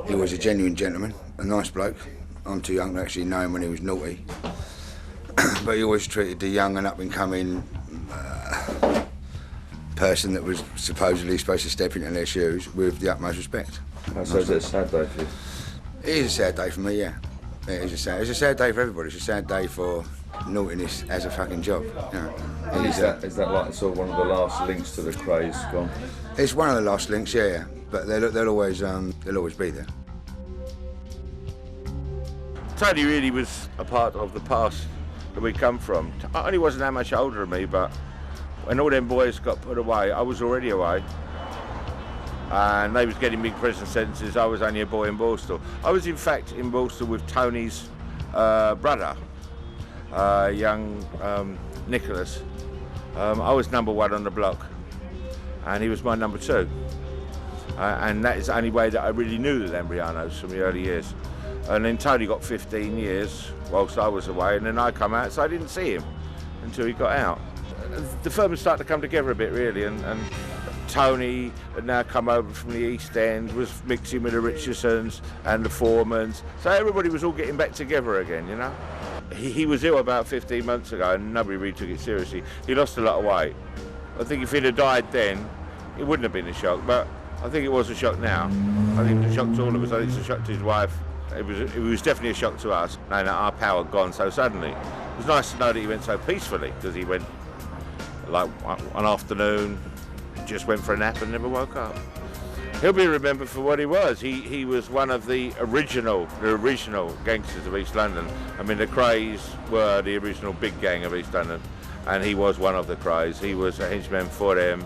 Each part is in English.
He was a genuine gentleman, a nice bloke. I'm too young to actually know him when he was naughty. But he always treated the young and up-and-coming person that was supposedly supposed to step into their shoes with the utmost respect. So is it a sad day for you? It is a sad day for me, yeah. It's a sad day for everybody. It's a sad day for naughtiness as a fucking job. You know. Is that like sort of one of the last links to the craze gone? It's one of the last links, yeah. But they'll always be there. Tony really was a part of the past that we come from. Tony wasn't that much older than me, but when all them boys got put away, I was already away. And they was getting big prison sentences. I was only a boy in Borstal. I was in fact in Borstal with Tony's brother, young Nicholas. I was number 1 on the block, and he was my number 2. And that is the only way that I really knew the Lambrianous from the early years. And then Tony got 15 years whilst I was away, and then I come out, so I didn't see him until he got out. The firm had started to come together a bit, really, and Tony had now come over from the East End, was mixing with the Richardsons and the Foremans, so everybody was all getting back together again, you know. He was ill about 15 months ago, and nobody really took it seriously. He lost a lot of weight. I think if he'd have died then, it wouldn't have been a shock, but I think it was a shock now. I think it was a shock to all of us. I think it's a shock to his wife. It was definitely a shock to us, knowing that our power had gone so suddenly. It was nice to know that he went so peacefully, because he went like one afternoon, just went for a nap and never woke up. He'll be remembered for what he was. He was one of the original gangsters of East London. I mean, the Krays were the original big gang of East London, and he was one of the Krays. He was a henchman for them.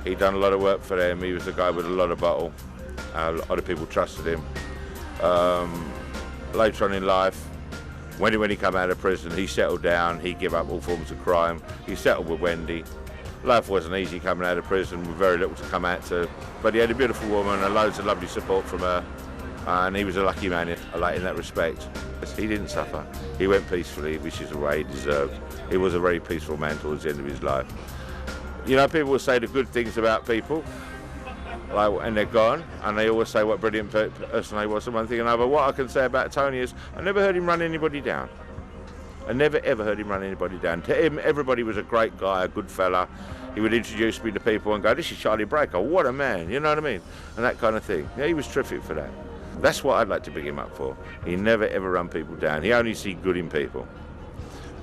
He'd done a lot of work for them. He was a guy with a lot of bottle. A lot of people trusted him. Later on in life, when he came out of prison, he settled down. He gave up all forms of crime. He settled with Wendy. Life wasn't easy coming out of prison with very little to come out to, but he had a beautiful woman and loads of lovely support from her, and he was a lucky man in that respect. He didn't suffer. He went peacefully, which is the way he deserved. He was a very peaceful man towards the end of his life. You know, people will say the good things about people, and they're gone, and they always say what a brilliant person he was, and one thing and another. What I can say about Tony is I never heard him run anybody down. I never ever heard him run anybody down. To him, everybody was a great guy, a good fella. He would introduce me to people and go, "This is Charlie Breaker, what a man," you know what I mean? And that kind of thing. Yeah, he was terrific for that. That's what I'd like to big him up for. He never ever run people down. He only see good in people.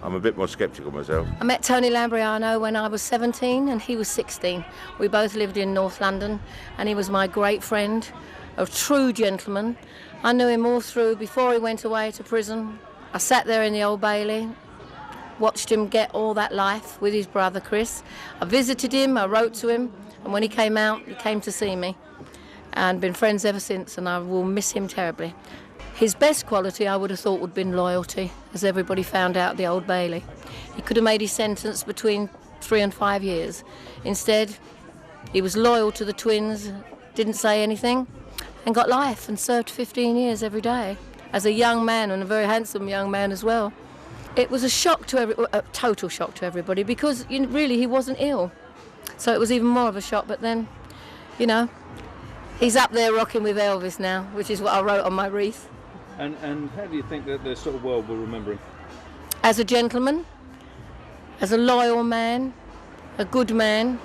I'm a bit more sceptical myself. I met Tony Lambrianou when I was 17 and he was 16. We both lived in North London, and he was my great friend, a true gentleman. I knew him all through before he went away to prison. I sat there in the Old Bailey, watched him get all that life with his brother Chris. I visited him, I wrote to him, and when he came out, he came to see me. And been friends ever since, and I will miss him terribly. His best quality, I would have thought, would have been loyalty, as everybody found out at the Old Bailey. He could have made his sentence between 3 and 5 years. Instead, he was loyal to the twins, didn't say anything, and got life and served 15 years every day. As a young man, and a very handsome young man as well. It was a shock to a total shock to everybody, because really he wasn't ill. So it was even more of a shock, but then, you know, he's up there rocking with Elvis now, which is what I wrote on my wreath. And how do you think that the sort of world will remember him? As a gentleman, as a loyal man, a good man,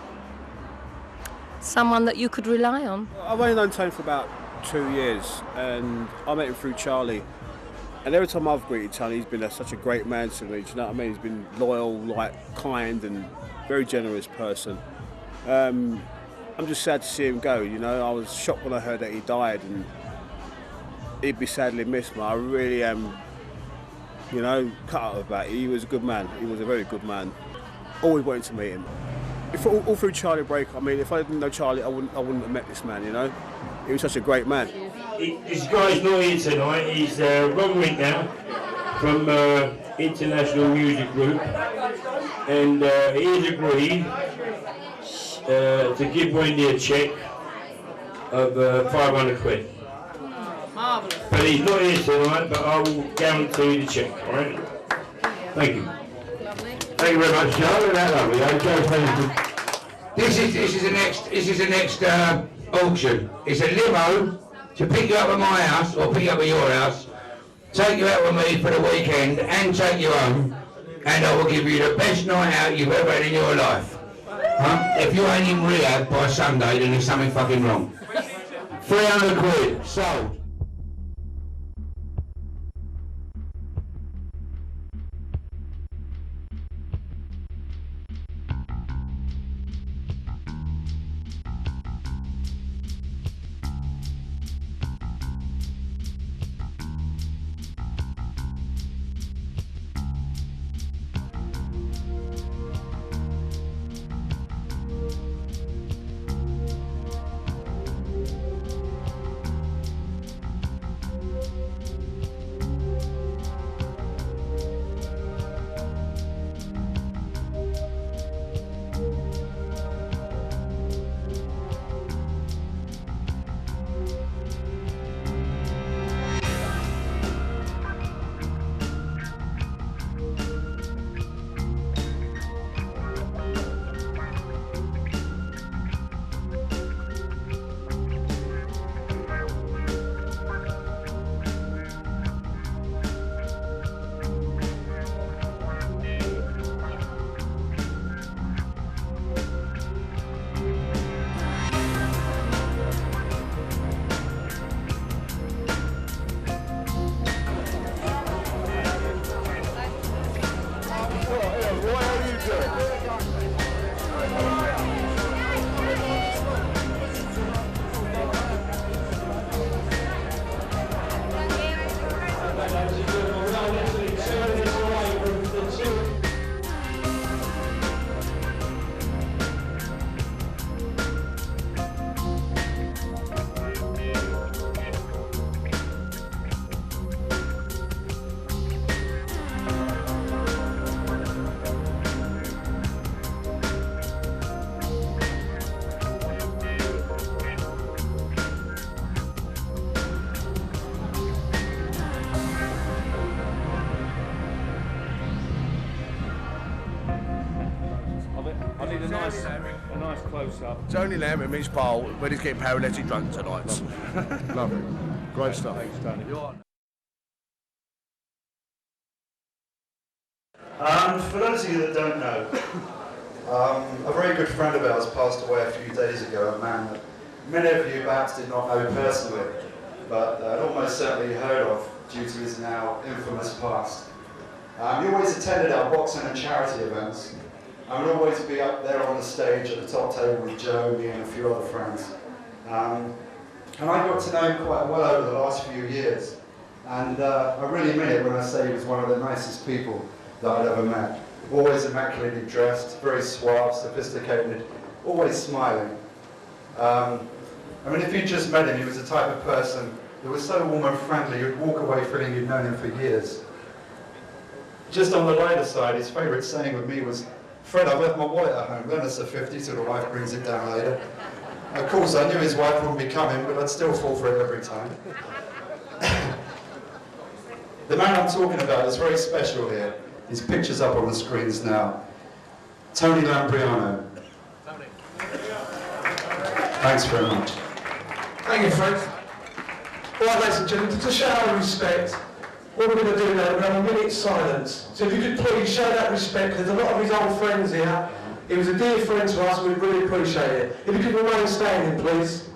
someone that you could rely on. I've only known Tony for about 2 years, and I met him through Charlie. And every time I've greeted Tony, he's been such a great man to me. Do you know what I mean? He's been loyal, kind, and very generous person. I'm just sad to see him go. You know, I was shocked when I heard that he died, and he'd be sadly missed. Man, I really am, you know, cut out about it. He was a good man. He was a very good man. Always wanted to meet him. All through Charlie Breaker. I mean, if I didn't know Charlie, I wouldn't have met this man. You know, he was such a great man. This guy's not here tonight. He's Ron Winknow from International Music Group, and he has agreed to give Wendy a cheque of 500 quid. Marvellous. But he's not here tonight, but I will guarantee the cheque, all right? Thank you. Lovely. Thank you very much, Joe. Isn't that lovely? This is the next auction. It's a limo to pick you up at my house or pick you up at your house, take you out with me for the weekend and take you home, and I will give you the best night out you've ever had in your life. If you ain't in rehab by Sunday, then there's something fucking wrong. 300 quid, sold. A nice close-up. Tony Lamb and Mitch Bowl when he's getting paralytic drunk tonight. Lovely. Great stuff. Thanks, Tony. For those of you that don't know, a very good friend of ours passed away a few days ago, a man that many of you perhaps did not know personally, but had almost certainly heard of due to his now infamous past. He always attended our boxing and charity events, and would always be up there on the stage at the top table with Joe, me and a few other friends. And I got to know him quite well over the last few years, and I really mean it when I say he was one of the nicest people that I'd ever met. Always immaculately dressed, very suave, sophisticated, always smiling. I mean, if you just met him, he was the type of person that was so warm and friendly, you'd walk away feeling you'd known him for years. Just on the lighter side, his favourite saying with me was, "Fred, I've left my wallet at home, then it's a 50 till the wife brings it down later." Of course, I knew his wife wouldn't be coming, but I'd still fall for it every time. The man I'm talking about is very special here. His picture's up on the screens now. Tony Lambrianou. Tony. Thanks very much. Thank you, Fred. Right, ladies and gentlemen, to show our respect, what we're going to do now, we're going to have a minute's silence. So if you could please show that respect, there's a lot of his old friends here. He was a dear friend to us, we'd really appreciate it. If you could remain standing, please.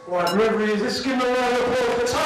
Right, whoever he is, let's give him a round of applause for Tony.